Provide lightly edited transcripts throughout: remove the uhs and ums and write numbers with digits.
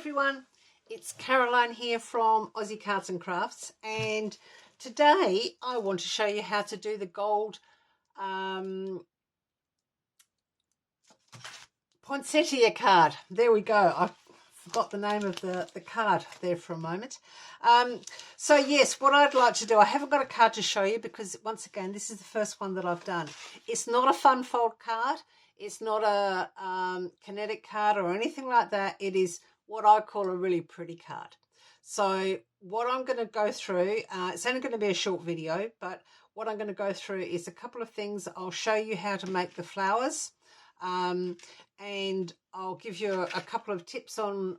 everyone, it's Caroline here from Aussie Cards and Crafts, and today I want to show you how to do the gold poinsettia card. There we go. I forgot the name of the card there for a moment. So yes, what I'd like to do, I haven't got a card to show you because once again this is the first one that I've done. It's not a fun fold card, it's not a kinetic card or anything like that. It is what I call a really pretty card. So what I'm going to go through, it's only going to be a short video, but what I'm going to go through is a couple of things. I'll show you how to make the flowers, and I'll give you a couple of tips on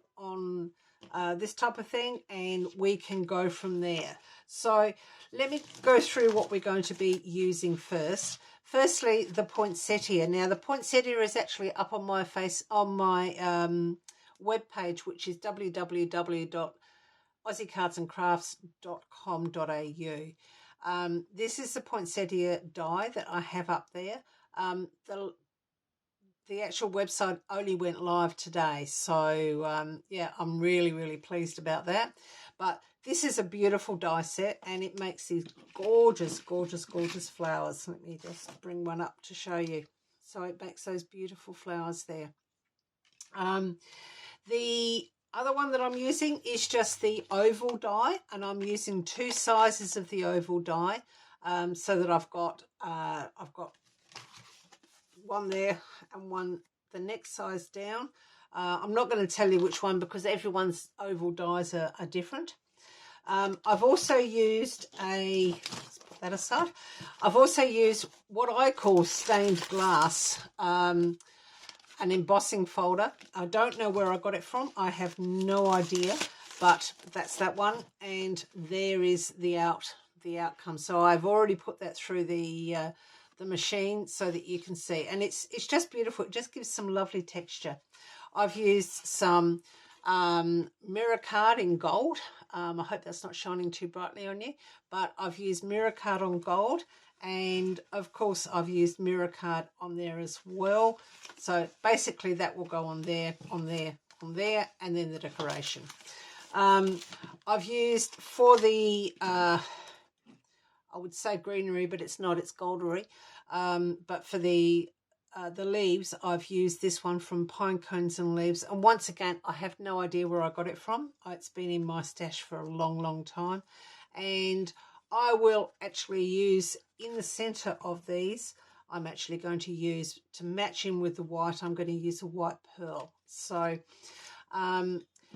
this type of thing, and we can go from there. So let me go through what we're going to be using first. Firstly, the poinsettia. Now the poinsettia is actually up on my web page, which is www.aussiecardsandcrafts.com.au. This is the poinsettia die that I have up there. The actual website only went live today, so yeah, I'm really pleased about that. But this is a beautiful die set, and it makes these gorgeous flowers. Let me just bring one up to show you. So it makes those beautiful flowers there. The other one that I'm using is just the oval die, and I'm using two sizes of the oval die, so that I've got one there and one the next size down. I'm not going to tell you which one because everyone's oval dies are different. I've also used let's put that aside. I've also used what I call stained glass, an embossing folder. I don't know where I got it from. I have no idea, but that's that one, and there is the outcome. So I've already put that through the machine so that you can see, and it's just beautiful. It just gives some lovely texture. I've used some mirror card in gold. I hope that's not shining too brightly on you, but I've used mirror card on gold, and of course I've used mirror card on there as well. So basically that will go on there, and then the decoration. I've used for the I would say greenery, but it's not, it's goldery. But for the leaves, I've used this one from Pine Cones and Leaves. And once again, I have no idea where I got it from. It's been in my stash for a long time. And I will actually use in the center of these, I'm actually going to use, to match in with the white, I'm going to use a white pearl. So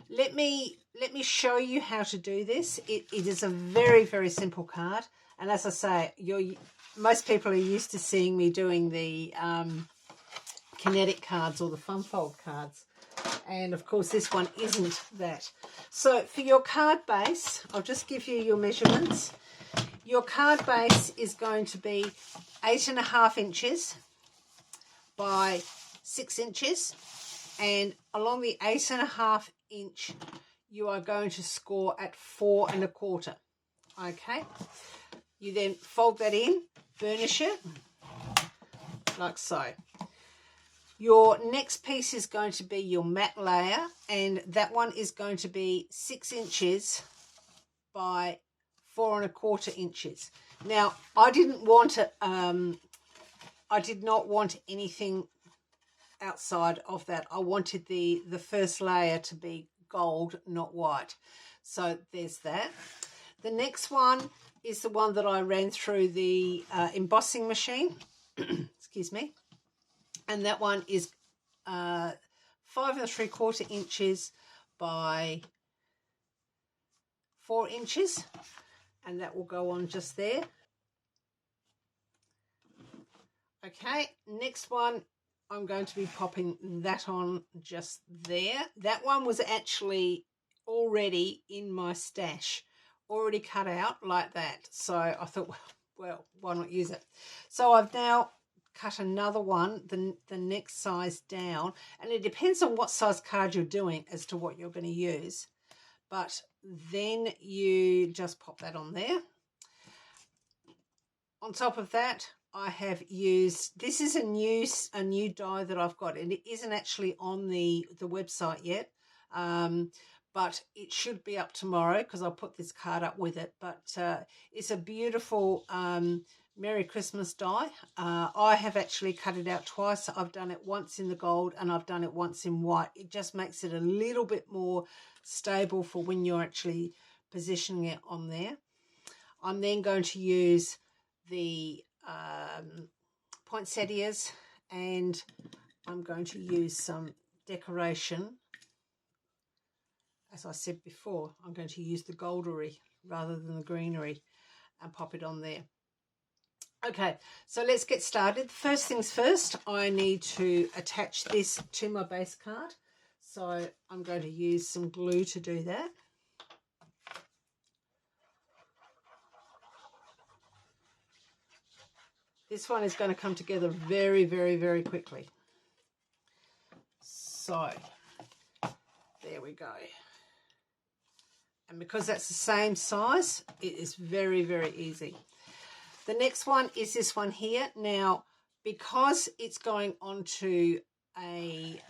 let me show you how to do this. It is a very simple card. And as I say, most people are used to seeing me doing the kinetic cards or the fun fold cards. And of course, this one isn't that. So for your card base, I'll just give you your measurements. Your card base is going to be 8.5 inches by 6 inches. And along the 8.5 inch, you are going to score at 4 1/4. Okay. You then fold that in, burnish it, like so. Your next piece is going to be your matte layer, and that one is going to be 6 inches by 4 1/4 inches. Now, I didn't want it, I did not want anything outside of that. I wanted the first layer to be gold, not white. So there's that. The next one is the one that I ran through the embossing machine. Excuse me. And that one is 5 3/4 inches by 4 inches. And that will go on just there. Okay, next one, I'm going to be popping that on just there. That one was actually already in my stash, already cut out like that. So I thought, well, why not use it? So I've now cut another one, the next size down, and it depends on what size card you're doing as to what you're going to use. But then you just pop that on there. On top of that, I have used, this is a new die that I've got, and it isn't actually on the website yet. but it should be up tomorrow because I'll put this card up with it. But it's a beautiful Merry Christmas die. I have actually cut it out twice. I've done it once in the gold and I've done it once in white. It just makes it a little bit more stable for when you're actually positioning it on there. I'm then going to use the poinsettias, and I'm going to use some decoration. As I said before, I'm going to use the goldery rather than the greenery and pop it on there. Okay, so let's get started. First things first, I need to attach this to my base card. So I'm going to use some glue to do that. This one is going to come together very, very, very quickly. So there we go. And because that's the same size, it is very, very easy. The next one is this one here. Now, because it's going onto a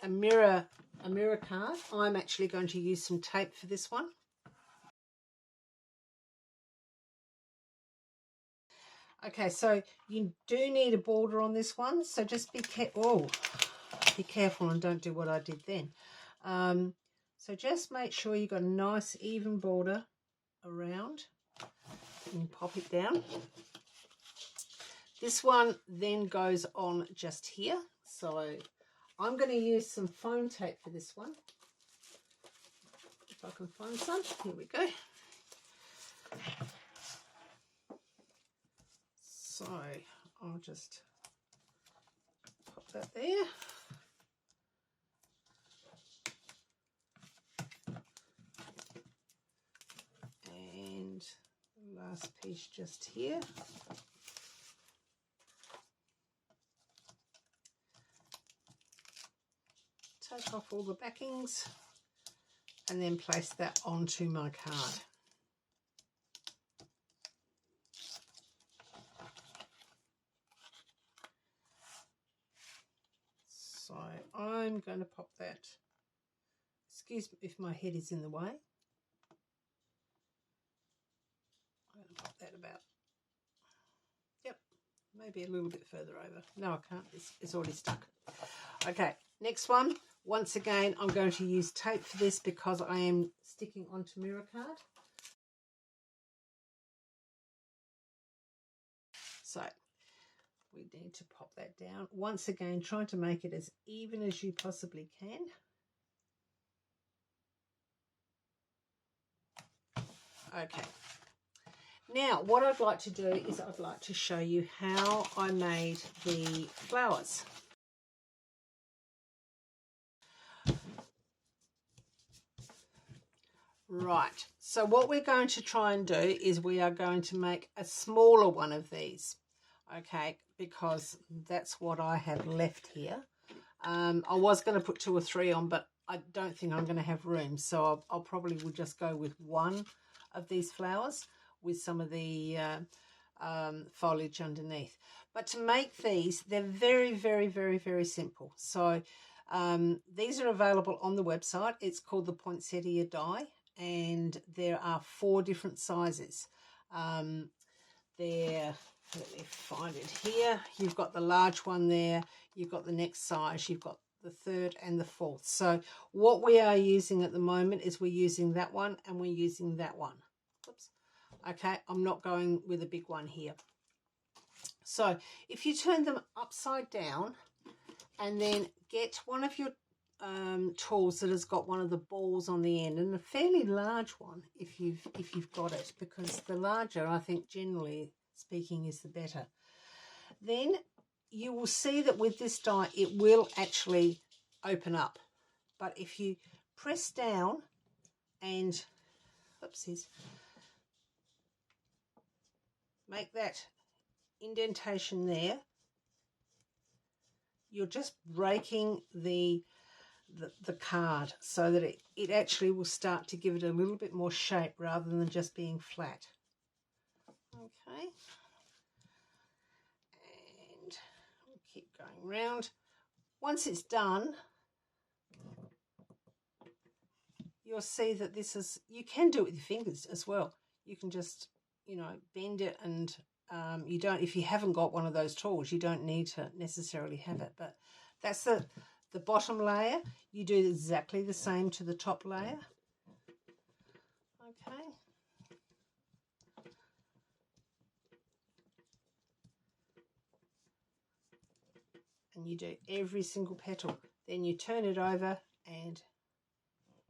mirror card, I'm actually going to use some tape for this one. Okay, so you do need a border on this one, so just be careful and don't do what I did then. So just make sure you've got a nice even border around and pop it down. This one then goes on just here. So I'm going to use some foam tape for this one. If I can find some. Here we go. So I'll just pop that there. And the last piece just here. Take off all the backings and then place that onto my card. So I'm going to pop that, excuse me if my head is in the way. I'm going to pop that about, yep, maybe a little bit further over. No, I can't, it's already stuck. Okay, next one. Once again, I'm going to use tape for this because I am sticking onto mirror card. So we need to pop that down. Once again, trying to make it as even as you possibly can. Okay. Now, what I'd like to do is I'd like to show you how I made the flowers. Right, so what we're going to try and do is we are going to make a smaller one of these, okay, because that's what I have left here. I was going to put 2 or 3 on, but I don't think I'm going to have room, so I'll probably will just go with one of these flowers with some of the foliage underneath. But to make these, they're very, very, very, very simple. So these are available on the website. It's called the Pointsettia Die, and there are 4 different sizes. Let me find it here. You've got the large one there, you've got the next size, you've got the 3rd and the 4th. So what we are using at the moment is we're using that one and we're using that one. Oops. Okay, I'm not going with a big one here. So if you turn them upside down and then get one of your tools that has got one of the balls on the end, and a fairly large one if you've got it, because the larger, I think, generally speaking, is the better. Then you will see that with this die it will actually open up, but if you press down and oopsies, make that indentation there, you're just breaking the card so that it actually will start to give it a little bit more shape rather than just being flat. Okay, and we'll keep going round. Once it's done, you'll see that this is, you can do it with your fingers as well. You can just, you know, bend it, and you don't, if you haven't got one of those tools, you don't need to necessarily have it. But that's the bottom layer. You do exactly the same to the top layer. Okay. And you do every single petal. Then you turn it over and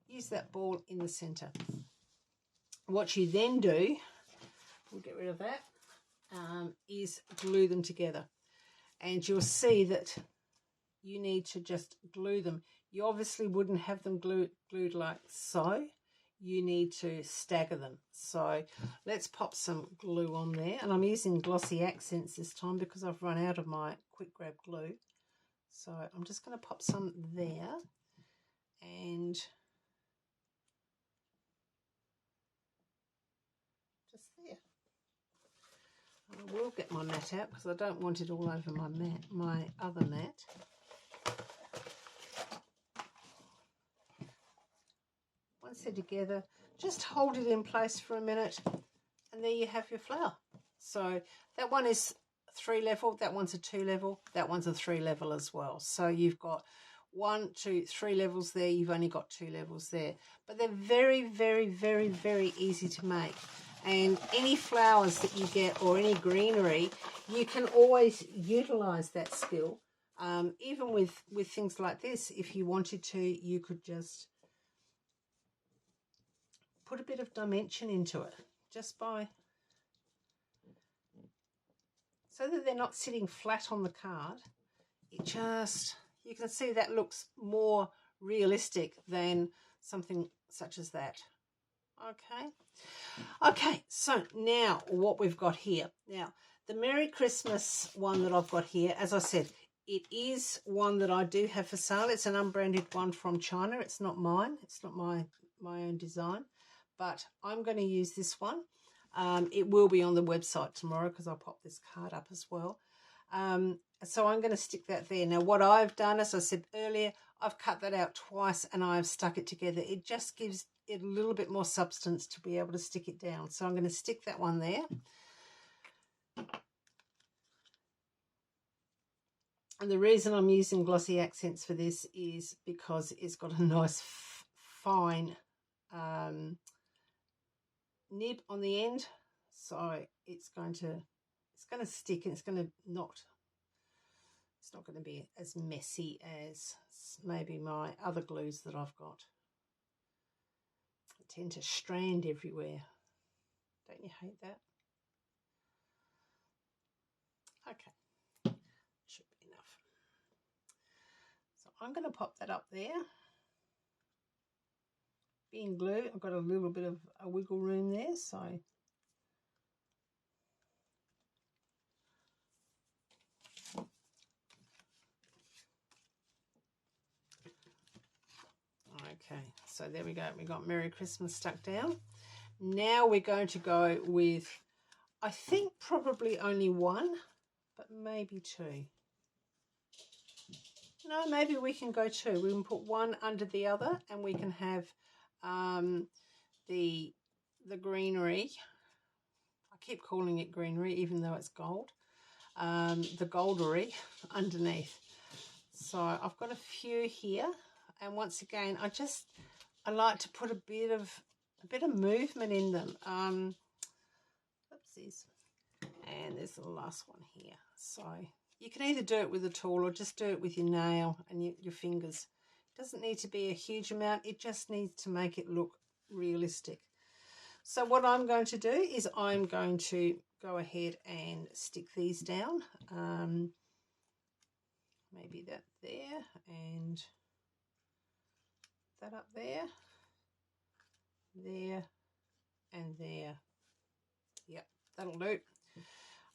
use that ball in the center. What you then do, we'll get rid of that, is glue them together. And you'll see that you need to just glue them. You obviously wouldn't have them glued like so. You need to stagger them. So let's pop some glue on there. And I'm using Glossy Accents this time because I've run out of my quick grab glue. So I'm just going to pop some there, and just there. I will get my mat out because I don't want it all over my mat, my other mat. Once they're together, just hold it in place for a minute, and there you have your flower. So that one is 3 level, that one's a 2 level, that one's a 3 level as well. So you've got 1, 2, 3 levels there, you've only got 2 levels there. But they're very, very, very, very easy to make. And any flowers that you get or any greenery, you can always utilize that skill. Even with things like this, if you wanted to, you could just put a bit of dimension into it, just by, so that they're not sitting flat on the card. It just, you can see that looks more realistic than something such as that. Okay, so now what we've got here. Now, the Merry Christmas one that I've got here, as I said, it is one that I do have for sale. It's an unbranded one from China. It's not mine. It's not my own design. But I'm going to use this one. It will be on the website tomorrow because I'll pop this card up as well. So I'm going to stick that there. Now, what I've done, as I said earlier, I've cut that out twice and I've stuck it together. It just gives it a little bit more substance to be able to stick it down. So I'm going to stick that one there. And the reason I'm using Glossy Accents for this is because it's got a nice fine nib on the end, so it's going to stick, and it's not going to be as messy as maybe my other glues that I've got. I tend to strand everywhere. Don't you hate that? Okay, should be enough. So I'm going to pop that up there. Being glue, I've got a little bit of a wiggle room there, so okay, so there we go. We got Merry Christmas stuck down. Now we're going to go with, I think probably only one, but maybe 2. No, maybe we can go 2. We can put one under the other, and we can have the greenery. I keep calling it greenery even though it's gold. The goldery underneath. So I've got a few here, and once again I like to put a bit of movement in them. Oopsies. And there's the last one here. So you can either do it with a tool or just do it with your nail and your fingers. It doesn't need to be a huge amount. It just needs to make it look realistic. So what I'm going to do is I'm going to go ahead and stick these down. Maybe that there and that up there, there and there. Yep, that'll do.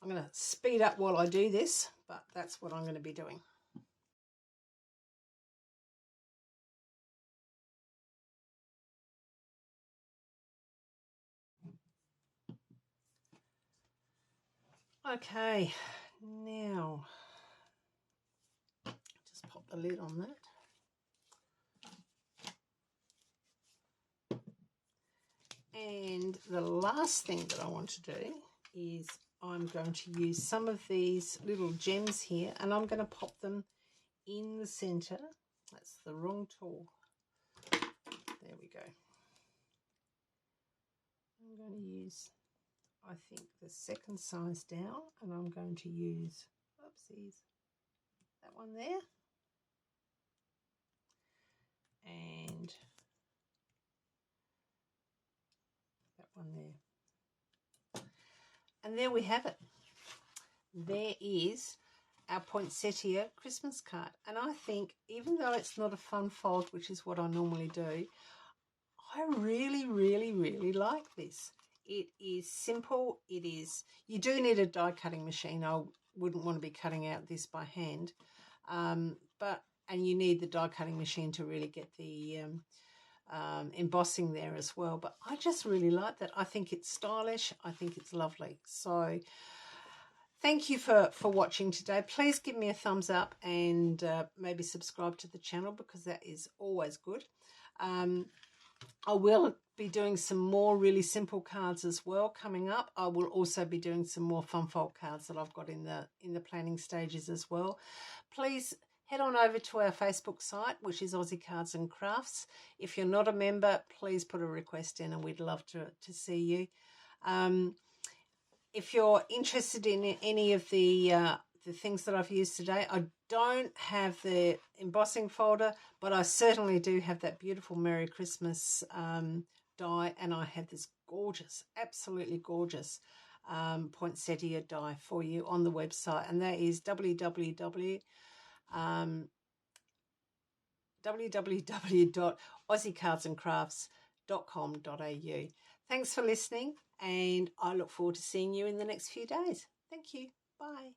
I'm going to speed up while I do this, but that's what I'm going to be doing. Okay, now just pop the lid on that. And the last thing that I want to do is I'm going to use some of these little gems here, and I'm going to pop them in the center. That's the wrong tool. There we go. I'm going to use, I think, the second size down, and I'm going to use, oopsies, that one there, and that one there. And there we have it. There is our poinsettia Christmas card. And I think, even though it's not a fun fold, which is what I normally do, I really, really, really like this. It is simple. It is, you do need a die cutting machine. I wouldn't want to be cutting out this by hand. And you need the die cutting machine to really get the embossing there as well. But I just really like that. I think it's stylish. I think it's lovely. So thank you for watching today. Please give me a thumbs up and maybe subscribe to the channel, because that is always good. I will be doing some more really simple cards as well coming up. I will also be doing some more fun fold cards that I've got in the planning stages as well. Please head on over to our Facebook site, which is Aussie Cards and Crafts. If you're not a member, please put a request in, and we'd love to see you. If you're interested in any of the things that I've used today, I don't have the embossing folder, but I certainly do have that beautiful Merry Christmas die, and I have this gorgeous, absolutely gorgeous poinsettia die for you on the website, and that is www.aussiecardsandcrafts.com.au. Thanks for listening, and I look forward to seeing you in the next few days. Thank you. Bye.